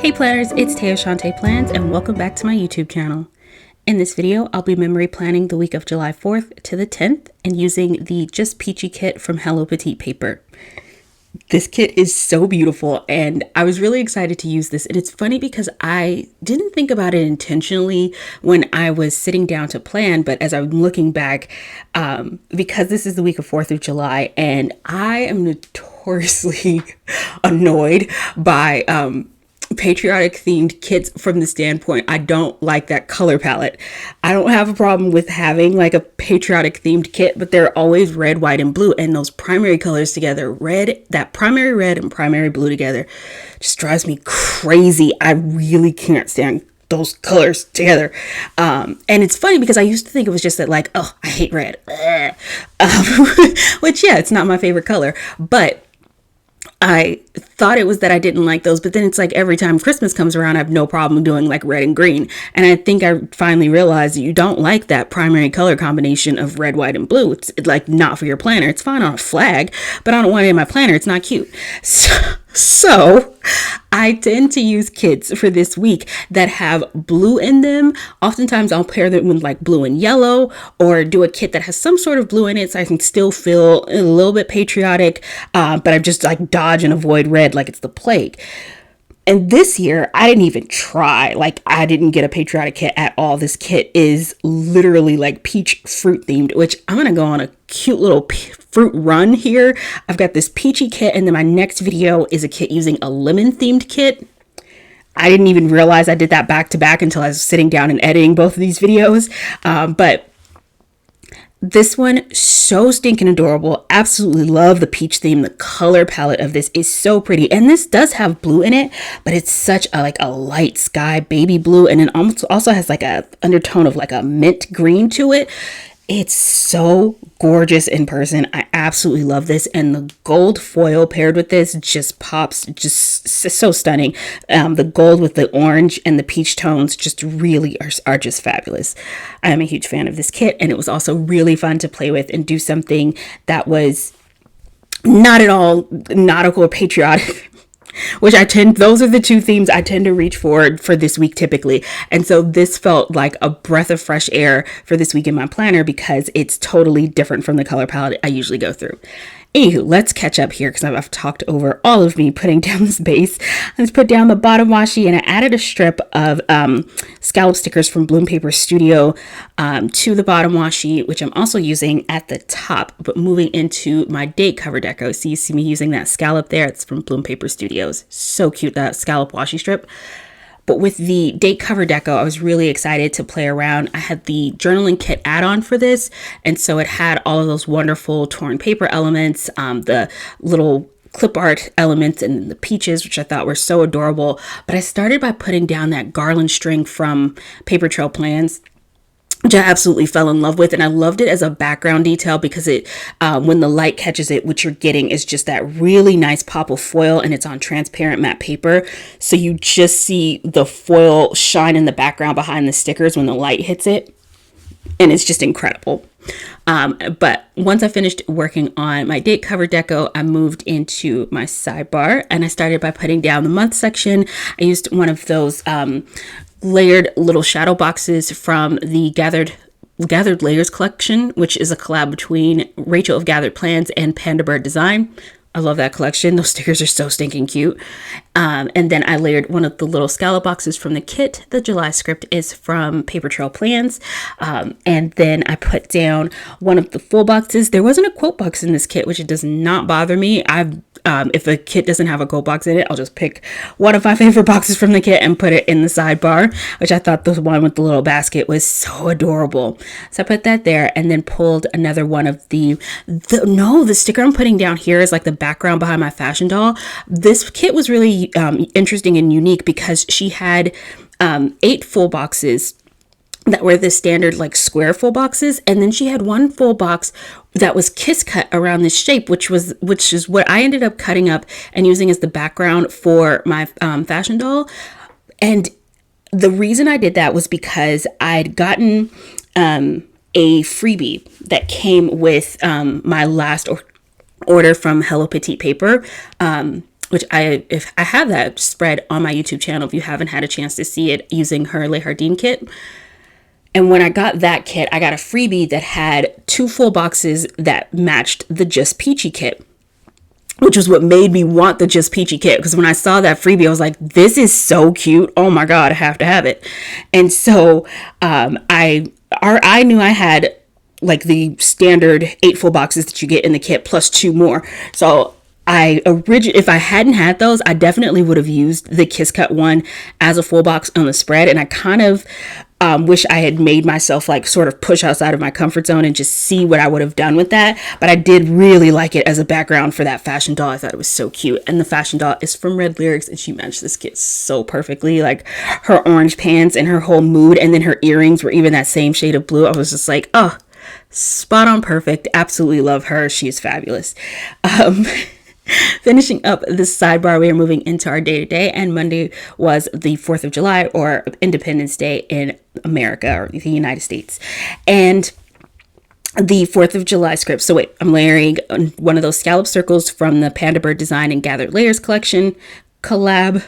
Hey planners, it's Taya Shantae Plans and welcome back to my YouTube channel. In this video, I'll be memory planning the week of July 4th to the 10th and using the Just Peachy kit from Petit paper. This kit is so beautiful and I was really excited to use this, and it's funny because I didn't think about it intentionally when I was sitting down to plan, but as I'm looking back, because this is the week of 4th of July and I am notoriously annoyed by patriotic themed kits from the standpoint I don't like that color palette. I don't have a problem with having like a patriotic themed kit, but they're always red, white, and blue, and those primary colors together, that primary red and primary blue together, just drives me crazy. I really can't stand those colors together. And it's funny because I used to think it was just that, like, oh, I hate red, which yeah, it's not my favorite color, but I thought it was that I didn't like those, but then it's like every time Christmas comes around, I have no problem doing like red and green. And I think I finally realized that you don't like that primary color combination of red, white, and blue. It's like not for your planner. It's fine on a flag, but I don't want it in my planner. It's not cute. So I tend to use kits for this week that have blue in them. Oftentimes I'll pair them with like blue and yellow, or do a kit that has some sort of blue in it so I can still feel a little bit patriotic, but I just like dodge and avoid red like it's the plague. And this year, I didn't even try. Like, I didn't get a patriotic kit at all. This kit is literally like peach fruit themed, which I'm going to go on a cute little fruit run here. I've got this peachy kit, and then my next video is a kit using a lemon themed kit. I didn't even realize I did that back to back until I was sitting down and editing both of these videos. But this one, so stinking adorable. Absolutely love the peach theme. The color palette of this is so pretty. And this does have blue in it, but it's such a like a light sky baby blue. And it also has like a undertone of like a mint green to it. It's so gorgeous in person. I absolutely love this. And the gold foil paired with this just pops, just so stunning. The gold with the orange and the peach tones just really are just fabulous. I am a huge fan of this kit, and it was also really fun to play with and do something that was not at all nautical or patriotic, which those are the two themes I tend to reach for this week typically. And so this felt like a breath of fresh air for this week in my planner because it's totally different from the color palette I usually go through. Anywho, let's catch up here because I've talked over all of me putting down this base. Let's put down the bottom washi, and I added a strip of scallop stickers from Bloom Paper Studio to the bottom washi, which I'm also using at the top, but moving into my date cover deco. So you see me using that scallop there. It's from Bloom Paper Studios. So cute, that scallop washi strip. But with the date cover deco, I was really excited to play around. I had the journaling kit add-on for this, and so it had all of those wonderful torn paper elements, the little clip art elements, and the peaches, which I thought were so adorable. But I started by putting down that garland string from Paper Trail Plans, which I absolutely fell in love with. And I loved it as a background detail because it, when the light catches it, what you're getting is just that really nice pop of foil, and it's on transparent matte paper. So you just see the foil shine in the background behind the stickers when the light hits it. And it's just incredible. But once I finished working on my date cover deco, I moved into my sidebar, and I started by putting down the month section. I used one of those layered little shadow boxes from the Gathered Layers collection, which is a collab between Rachel of Gathered Plans and Panda Bird Design. I love that collection. Those stickers are so stinking cute. And then I layered one of the little scallop boxes from the kit. The July script is from Paper Trail Plans. And then I put down one of the full boxes. There wasn't a quote box in this kit, which it does not bother me. If a kit doesn't have a quote box in it, I'll just pick one of my favorite boxes from the kit and put it in the sidebar, which I thought the one with the little basket was so adorable. So I put that there, and then pulled another one of the sticker I'm putting down here is like the background behind my fashion doll. This kit was really interesting and unique because she had 8 full boxes that were the standard like square full boxes, and then she had one full box that was kiss cut around this shape, which is what I ended up cutting up and using as the background for my fashion doll. And the reason I did that was because I'd gotten a freebie that came with my last order from Petit paper. which if I have that spread on my YouTube channel, if you haven't had a chance to see it, using her Le Jardin kit. And when I got that kit, I got a freebie that had 2 full boxes that matched the Just Peachy kit, which was what made me want the Just Peachy kit. Because when I saw that freebie, I was like, this is so cute. Oh my God, I have to have it. And so I knew I had like the standard 8 full boxes that you get in the kit plus 2 more. So if I hadn't had those, I definitely would have used the Kiss Cut one as a full box on the spread. And I kind of wish I had made myself like sort of push outside of my comfort zone and just see what I would have done with that. But I did really like it as a background for that fashion doll. I thought it was so cute. And the fashion doll is from Red Lyrics, and she matched this kit so perfectly. Like her orange pants and her whole mood, and then her earrings were even that same shade of blue. I was just like, oh, spot on perfect. Absolutely love her. She's fabulous. Finishing up the sidebar, we are moving into our day-to-day, and Monday was the 4th of July, or Independence Day in America, or the United States. And the 4th of July script. So wait, I'm layering one of those scallop circles from the Panda Bird Design and Gathered Layers collection collab.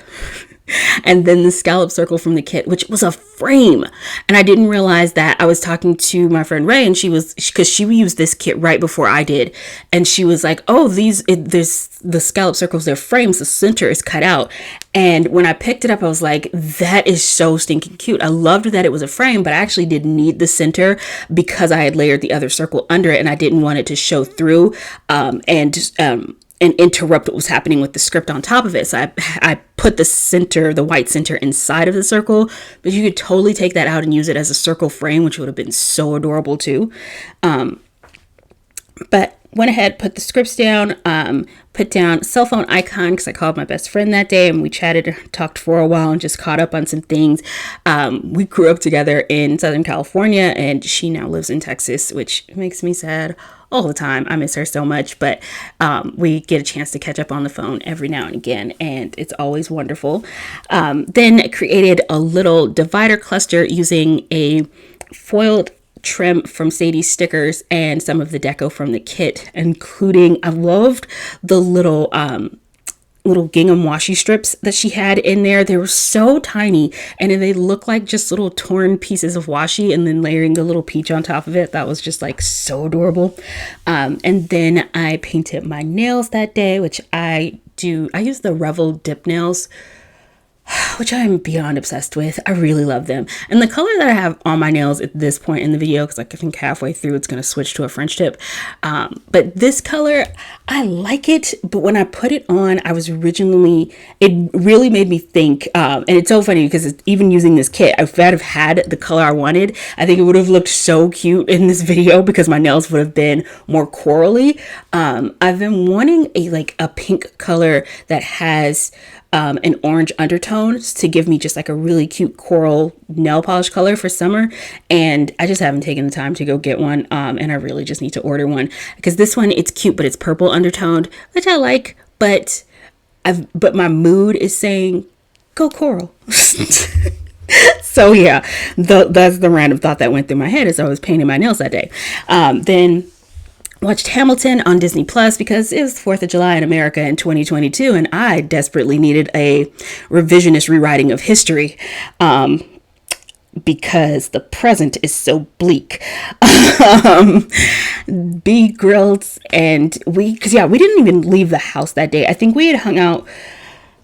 And then the scallop circle from the kit, which was a frame. And I didn't realize that. I was talking to my friend Ray, and because she used this kit right before I did. And she was like, oh, there's the scallop circles, they're frames. The center is cut out. And when I picked it up, I was like, that is so stinking cute. I loved that it was a frame, but I actually didn't need the center because I had layered the other circle under it, and I didn't want it to show through and interrupt what was happening with the script on top of it. So I put the white center inside of the circle, but you could totally take that out and use it as a circle frame, which would have been so adorable too. But went ahead, put the scripts down, put down cell phone icon because I called my best friend that day and we chatted, talked for a while, and just caught up on some things. We grew up together in Southern California, and she now lives in Texas, which makes me sad all the time. I miss her so much, but we get a chance to catch up on the phone every now and again, and it's always wonderful. Then created a little divider cluster using a foiled trim from Sadie's stickers and some of the deco from the kit, including, I loved the little gingham washi strips that she had in there. They were so tiny, and they look like just little torn pieces of washi, and then layering the little peach on top of it. That was just like so adorable. And then I painted my nails that day, which I use the Revel dip nails, which I'm beyond obsessed with. I really love them. And the color that I have on my nails at this point in the video, because I think halfway through it's going to switch to a French tip. But this color, I like it. But when I put it on, it really made me think. And it's so funny because even using this kit, if I'd have had the color I wanted, I think it would have looked so cute in this video because my nails would have been more corally. I've been wanting a pink color that has an orange undertones to give me just like a really cute coral nail polish color for summer, and I just haven't taken the time to go get one, and I really just need to order one because this one, it's cute but it's purple undertoned, which I like, but my mood is saying go coral. So yeah, that's the random thought that went through my head as I was painting my nails that day. Then watched Hamilton on Disney Plus because it was 4th of July in America in 2022, and I desperately needed a revisionist rewriting of history because the present is so bleak. B Grills, and we didn't even leave the house that day. I think we had hung out.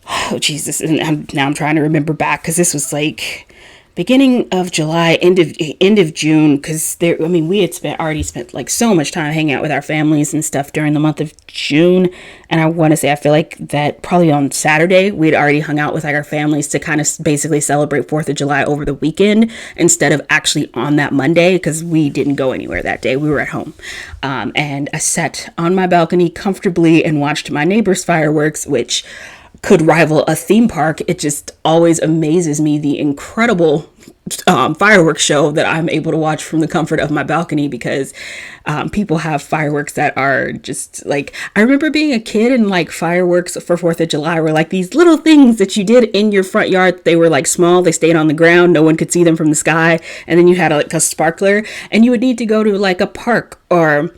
Oh Jesus! And now I'm trying to remember back because this was like beginning of July, end of June, because we had already spent like so much time hanging out with our families and stuff during the month of June. And I feel like that probably on Saturday, we'd already hung out with like our families to kind of basically celebrate 4th of July over the weekend instead of actually on that Monday, because we didn't go anywhere that day. We were at home. And I sat on my balcony comfortably and watched my neighbor's fireworks, which could rival a theme park. It just always amazes me the incredible fireworks show that I'm able to watch from the comfort of my balcony, because people have fireworks that are just like, I remember being a kid and like fireworks for 4th of July were like these little things that you did in your front yard. They were like small, they stayed on the ground, no one could see them from the sky, and then you had like a sparkler, and you would need to go to like a park or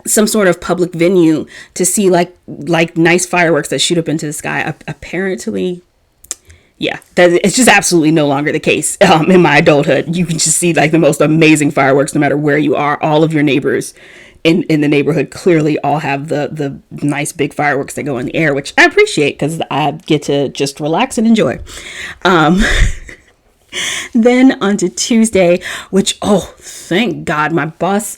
some sort of public venue to see like nice fireworks that shoot up into the sky. Apparently, yeah, that it's just absolutely no longer the case. In my adulthood, you can just see like the most amazing fireworks no matter where you are. All of your neighbors in the neighborhood clearly all have the nice big fireworks that go in the air, which I appreciate because I get to just relax and enjoy. Then on to Tuesday, which, oh, thank God, my boss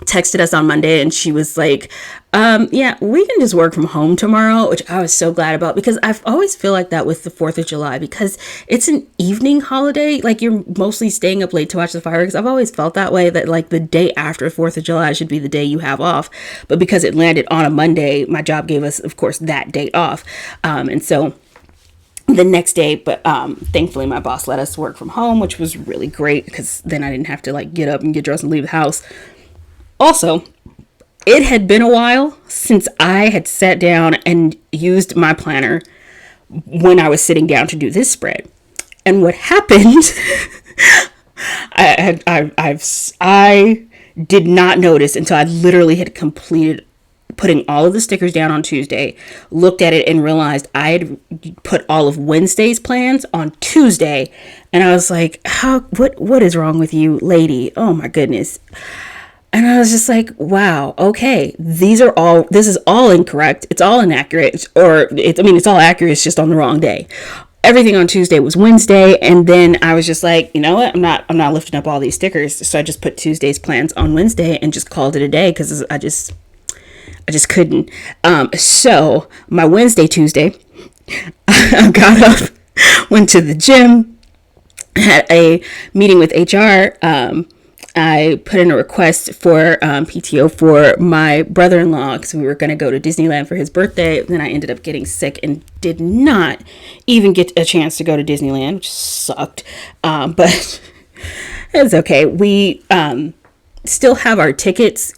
texted us on Monday and she was like, yeah, we can just work from home tomorrow, which I was so glad about because I always feel like that with the 4th of July because it's an evening holiday. Like you're mostly staying up late to watch the fireworks. I've always felt that way, that like the day after 4th of July should be the day you have off. But because it landed on a Monday, my job gave us, of course, that day off. And so the next day, but thankfully my boss let us work from home, which was really great because then I didn't have to like get up and get dressed and leave the house. Also, it had been a while since I had sat down and used my planner when I was sitting down to do this spread. And what happened, I did not notice until I literally had completed putting all of the stickers down on Tuesday, looked at it and realized I had put all of Wednesday's plans on Tuesday. And I was like, what is wrong with you, lady? Oh my goodness. And I was just like, wow, okay, this is all incorrect. It's all inaccurate, it's all accurate. It's just on the wrong day. Everything on Tuesday was Wednesday. And then I was just like, you know what? I'm not lifting up all these stickers. So I just put Tuesday's plans on Wednesday and just called it a day because I just couldn't. So my Tuesday, I got up, went to the gym, had a meeting with HR. I put in a request for PTO for my brother-in-law because we were going to go to Disneyland for his birthday. Then I ended up getting sick and did not even get a chance to go to Disneyland, which sucked. But it's okay. We still have our tickets.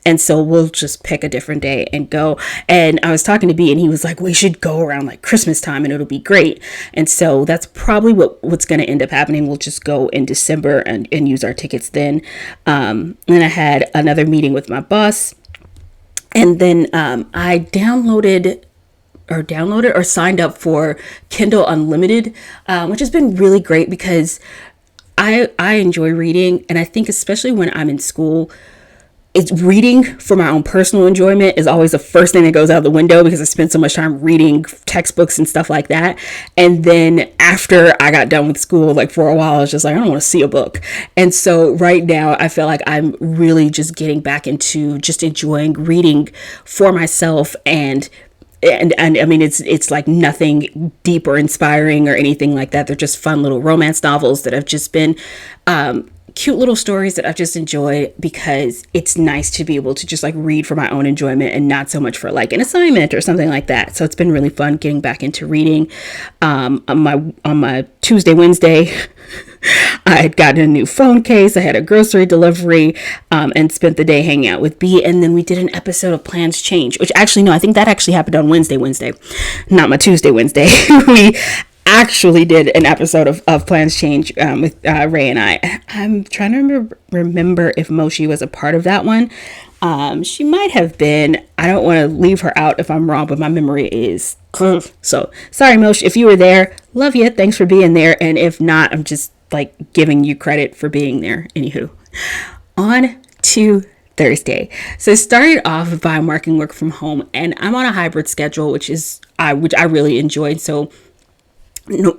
And so we'll just pick a different day and go. And I was talking to B and he was like, we should go around like Christmas time and it'll be great. And so that's probably what's going to end up happening. We'll just go in December and use our tickets then. Then I had another meeting with my boss. And then I downloaded or signed up for Kindle Unlimited, which has been really great because I enjoy reading. And I think especially when I'm in school, it's reading for my own personal enjoyment is always the first thing that goes out the window because I spend so much time reading textbooks and stuff like that. And then after I got done with school, like for a while, I was just like, I don't want to see a book. And so right now I feel like I'm really just getting back into just enjoying reading for myself and I mean, it's like nothing deep or inspiring or anything like that. They're just fun little romance novels that have just been, cute little stories that I've just enjoyed because it's nice to be able to just like read for my own enjoyment and not so much for like an assignment or something like that. So it's been really fun getting back into reading. On my Tuesday, Wednesday, I had gotten a new phone case. I had a grocery delivery, and spent the day hanging out with B. And then we did an episode of Plans Change, which actually, no, I think that actually happened on Wednesday, not my Tuesday, Wednesday. We actually did an episode of Plans Change with Ray and I. I'm trying to remember if Moshi was a part of that one. She might have been. I don't want to leave her out if I'm wrong, but my memory is so sorry, Moshi. If you were there, love you. Thanks for being there. And if not, I'm just like giving you credit for being there. Anywho, on to Thursday. So I started off by marking work from home, and I'm on a hybrid schedule, which I really enjoyed. So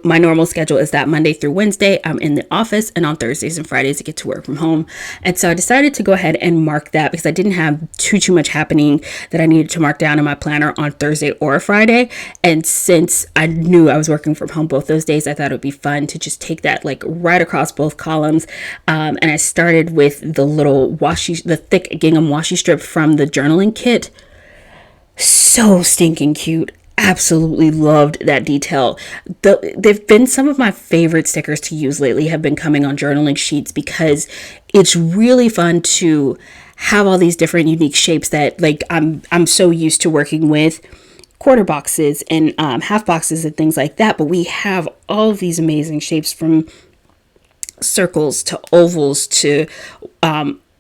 my normal schedule is that Monday through Wednesday I'm in the office, and on Thursdays and Fridays I get to work from home. And so I decided to go ahead and mark that because I didn't have too much happening that I needed to mark down in my planner on Thursday or Friday. And since I knew I was working from home both those days, I thought it would be fun to just take that like right across both columns. And I started with the thick gingham washi strip from the journaling kit. So stinking cute. Absolutely loved that detail. They've been some of my favorite stickers to use lately, have been coming on journaling sheets because it's really fun to have all these different unique shapes that like I'm so used to working with quarter boxes and half boxes and things like that. But we have all of these amazing shapes from circles to ovals to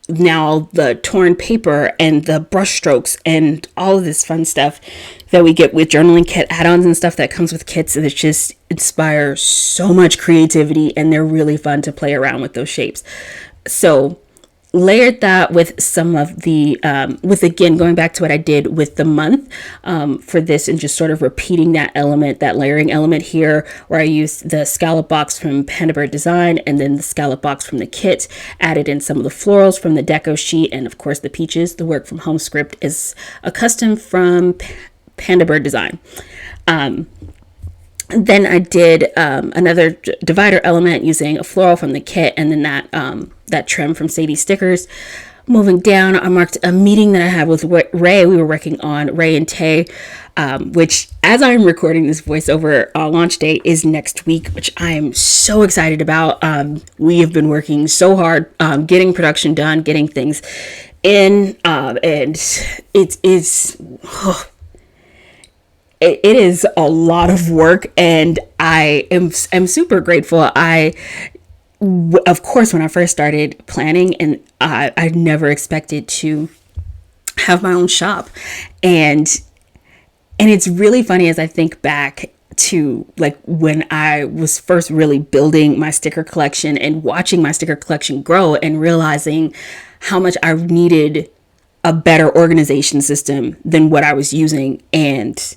now the torn paper and the brush strokes and all of this fun stuff that we get with journaling kit add-ons and stuff that comes with kits that just inspire so much creativity, and they're really fun to play around with those shapes. So layered that with some of the with, again, going back to what I did with the month for this, and just sort of repeating that element, that layering element here, where I used the scallop box from Panda Bird Design and then the scallop box from the kit, added in some of the florals from the deco sheet, and of course the peaches. The work from home script is a custom from Panda Bird Design. Then I did another divider element using a floral from the kit, and then that trim from Sadie Stickers. Moving down, I marked a meeting that I had with Ray. We were working on Ray and Tay, which, as I'm recording this voiceover, launch day is next week, which I am so excited about. We have been working so hard getting production done, getting things in, and it is... It is a lot of work, and I am super grateful. Of course, when I first started planning, and I never expected to have my own shop, and it's really funny as I think back to like when I was first really building my sticker collection and watching my sticker collection grow, and realizing how much I needed a better organization system than what I was using, and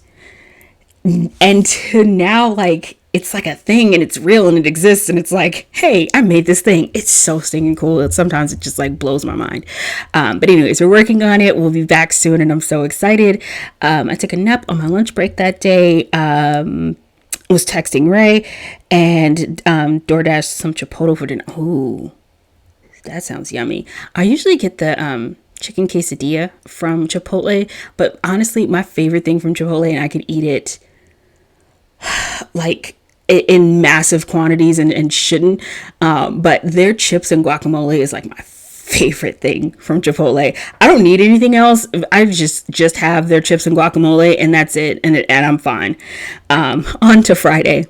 to now, like, it's like a thing, and it's real, and it exists, and it's like, hey, I made this thing. It's so stinking cool. Sometimes it just like blows my mind. But anyways, we're working on it. We'll be back soon, and I'm so excited. I took a nap on my lunch break that day. Was texting Ray, and DoorDash some Chipotle for dinner. Ooh, that sounds yummy. I usually get the chicken quesadilla from Chipotle, but honestly, my favorite thing from Chipotle, and I could eat it like in massive quantities and shouldn't, but their chips and guacamole is like my favorite thing from Chipotle. I don't need anything else. I just have their chips and guacamole, and that's it, and I'm fine. On to Friday.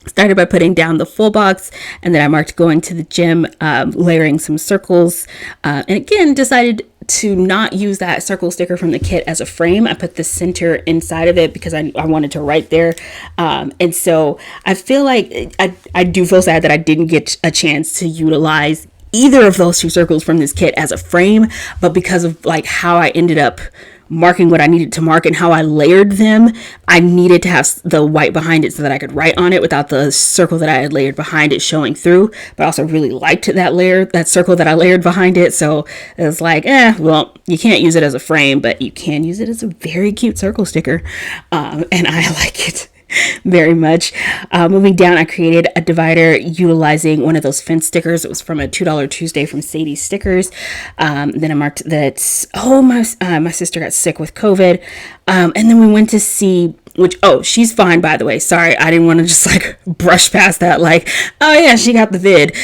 Started by putting down the full box, and then I marked going to the gym, layering some circles, and again decided to not use that circle sticker from the kit as a frame. I put the center inside of it because I wanted to write there, and so I feel like I do feel sad that I didn't get a chance to utilize either of those two circles from this kit as a frame, but because of like how I ended up marking what I needed to mark and how I layered them, I needed to have the white behind it so that I could write on it without the circle that I had layered behind it showing through. But I also really liked that circle that I layered behind it. So it was like, well, you can't use it as a frame, but you can use it as a very cute circle sticker. And I like it very much. Moving down, I created a divider utilizing one of those fence stickers. It was from a $2 Tuesday from Sadie Stickers. Then I marked that, my sister got sick with COVID. And then we went to see, she's fine, by the way. Sorry, I didn't want to just like brush past that. Like, oh yeah, she got the vid.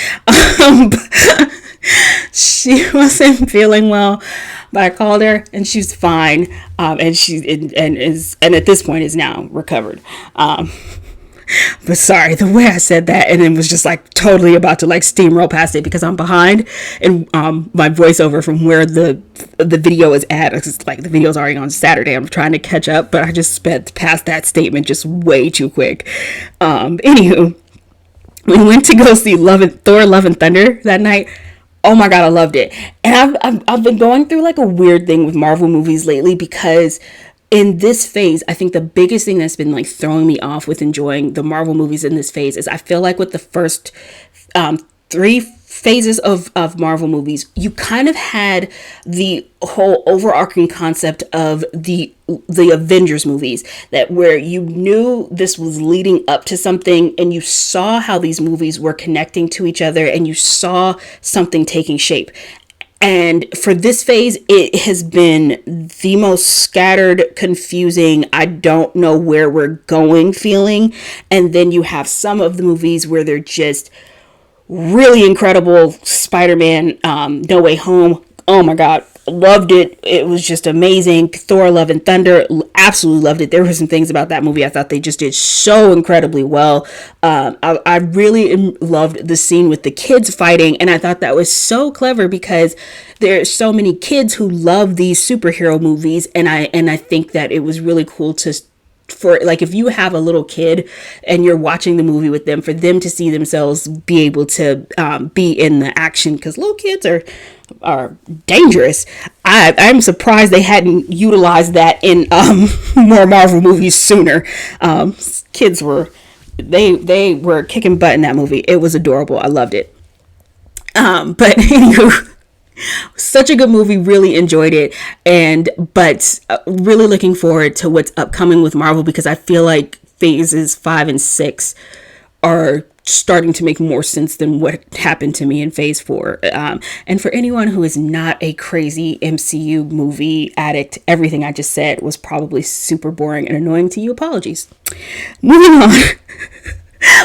She wasn't feeling well, but I called her and she's fine. And at this point is now recovered. But sorry, the way I said that, and it was just like totally about to like steamroll past it because I'm behind in my voiceover from where the video is at. It's like the video's already on Saturday. I'm trying to catch up, but I just sped past that statement just way too quick. Anywho, we went to go see Thor: Love and Thunder that night. Oh my God, I loved it. And I've been going through like a weird thing with Marvel movies lately, because in this phase, I think the biggest thing that's been like throwing me off with enjoying the Marvel movies in this phase is I feel like with the first 3 phases of Marvel movies, you kind of had the whole overarching concept of the Avengers movies, that where you knew this was leading up to something, and you saw how these movies were connecting to each other, and you saw something taking shape. And for this phase, it has been the most scattered, confusing, I don't know where we're going feeling. And then you have some of the movies where they're just really incredible. Spider-Man, No Way Home, Oh my God, loved it. It was just amazing. Thor: Love and Thunder, absolutely loved it. There were some things about that movie I thought they just did so incredibly well. I really loved the scene with the kids fighting, and I thought that was so clever because there's so many kids who love these superhero movies, and I think that it was really cool to, for like, if you have a little kid and you're watching the movie with them, for them to see themselves be able to be in the action, because little kids are dangerous. I'm surprised they hadn't utilized that in more Marvel movies sooner. Kids were, they were kicking butt in that movie. It was adorable. I loved it. But anywho, such a good movie, really enjoyed it, and but really looking forward to what's upcoming with Marvel, because I feel like phases 5 and 6 are starting to make more sense than what happened to me in phase 4. And for anyone who is not a crazy MCU movie addict, everything I just said was probably super boring and annoying to you. Apologies. Moving on.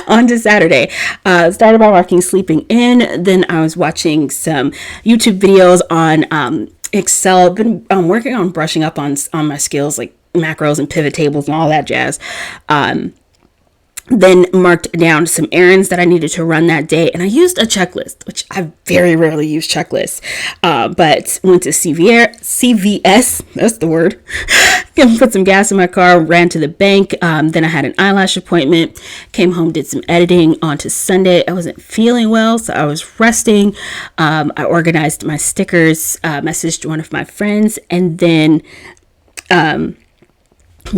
On to Saturday. Started by watching Sleeping In. Then I was watching some YouTube videos on Excel. Been working on brushing up on my skills, like macros and pivot tables and all that jazz. Then marked down some errands that I needed to run that day, and I used a checklist, which I very rarely use checklists, but went to CVS, that's the word, put some gas in my car, ran to the bank, then I had an eyelash appointment, came home, did some editing. Onto Sunday, I wasn't feeling well, so I was resting. I organized my stickers, messaged one of my friends, and then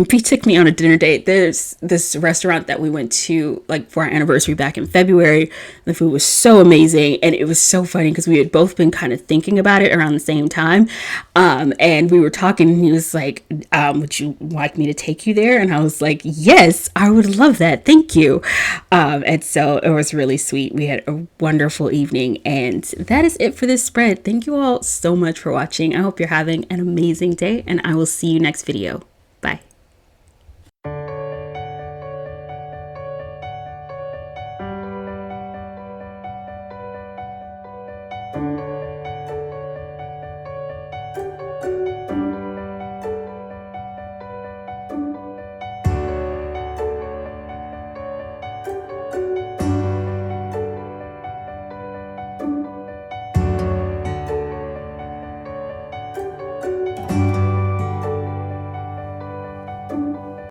he took me on a dinner date. There's this restaurant that we went to, like, for our anniversary back in February. The food was so amazing, and it was so funny because we had both been kind of thinking about it around the same time. And we were talking, and he was like, would you like me to take you there? And I was like, yes, I would love that. Thank you. And so it was really sweet. We had a wonderful evening, and that is it for this spread. Thank you all so much for watching. I hope you're having an amazing day, and I will see you next video. Bye.